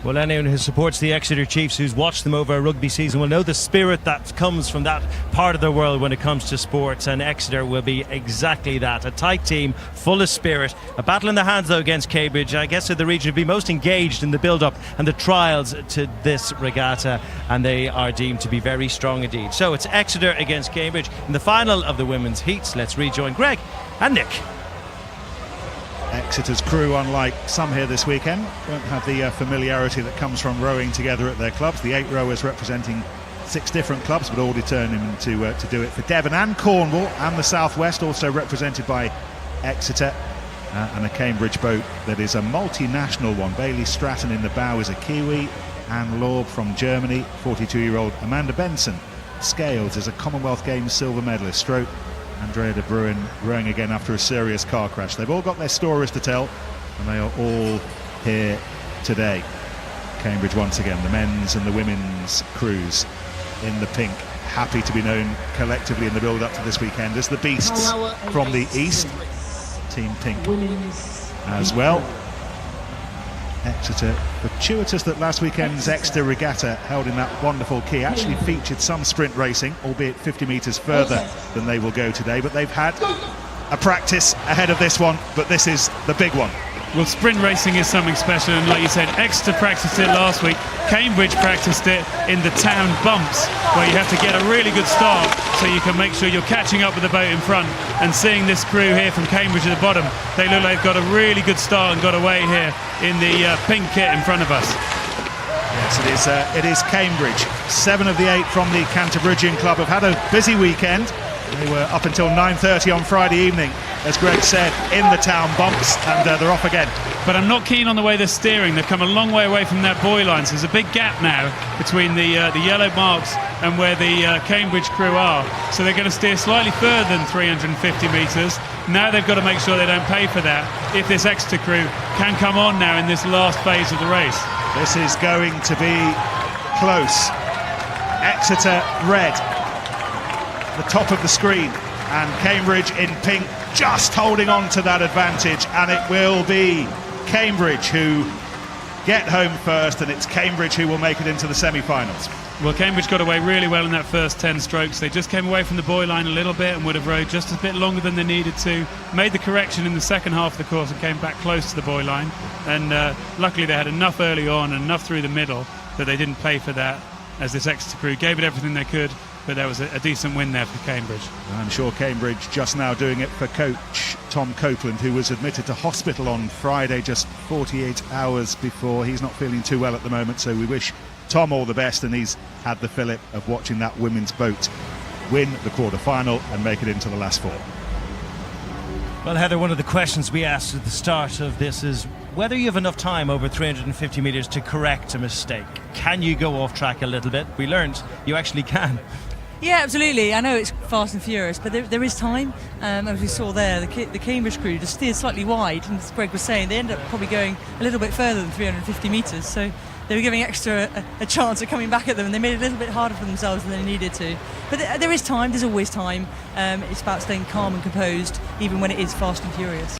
Well, anyone who supports the Exeter Chiefs, who's watched them over a rugby season, will know the spirit that comes from that part of the world when it comes to sports, and Exeter will be exactly that. A tight team, full of spirit. A battle in the hands, though, against Cambridge. I guess the region will be most engaged in the build-up and the trials to this regatta, and they are deemed to be very strong indeed. So it's Exeter against Cambridge in the final of the women's heats. Let's rejoin Greg and Nick. Exeter's crew, unlike some here this weekend, won't have the familiarity that comes from rowing together at their clubs. The 8 rowers representing 6 different clubs, but all determined to do it for Devon and Cornwall and the South West, also represented by Exeter, and a Cambridge boat that is a multinational one. Bailey Stratton in the bow is a Kiwi, Anne Laub from Germany, 42-year-old Amanda Benson Scales is a Commonwealth Games silver medalist, stroke Andrea de Bruin rowing again after a serious car crash. They've all got their stories to tell, and they are all here today. Cambridge once again, the men's and the women's crews in the pink, happy to be known collectively in the build-up to this weekend as the Beasts from the East. Team Pink as well. Exeter, fortuitous that last weekend's Exeter regatta held in that wonderful quay actually featured some sprint racing, albeit 50 metres further than they will go today, but they've had a practice ahead of this one, but this is the big one. Well, sprint racing is something special, and like you said, Exeter practiced it last week. Cambridge practiced it in the town bumps, where you have to get a really good start so you can make sure you're catching up with the boat in front. And seeing this crew here from Cambridge at the bottom, they look like they've got a really good start and got away here in the pink kit in front of us. Yes, it is Cambridge. 7 of the 8 from the Canterburyan club have had a busy weekend. They were up until 9:30 on Friday evening, as Greg said, in the town bumps, and they're off again. But I'm not keen on the way they're steering. They've come a long way away from that buoy line, so there's a big gap now between the yellow marks and where the Cambridge crew are. So they're going to steer slightly further than 350 metres. Now they've got to make sure they don't pay for that if this Exeter crew can come on now in this last phase of the race. This is going to be close. Exeter red, the top of the screen, and Cambridge in pink just holding on to that advantage, and it will be Cambridge who get home first, and it's Cambridge who will make it into the semi-finals. Well, Cambridge got away really well in that first 10 strokes. They just came away from the buoy line a little bit and would have rowed just a bit longer than they needed to. Made the correction in the second half of the course and came back close to the buoy line, and luckily they had enough early on and enough through the middle that they didn't pay for that, as this Exeter crew gave it everything they could. But there was a decent win there for Cambridge. I'm sure Cambridge just now doing it for coach Tom Copeland, who was admitted to hospital on Friday, just 48 hours before. He's not feeling too well at the moment, so we wish Tom all the best, and he's had the fillip of watching that women's boat win the quarter-final and make it into the last 4. Well, Heather, one of the questions we asked at the start of this is whether you have enough time over 350 metres to correct a mistake. Can you go off track a little bit? We learned you actually can. Yeah, absolutely. I know it's fast and furious, but there is time. As we saw there, the Cambridge crew just steered slightly wide, and as Greg was saying, they ended up probably going a little bit further than 350 metres, so they were giving Exeter a chance of coming back at them, and they made it a little bit harder for themselves than they needed to. But there is time, there's always time. It's about staying calm and composed, even when it is fast and furious.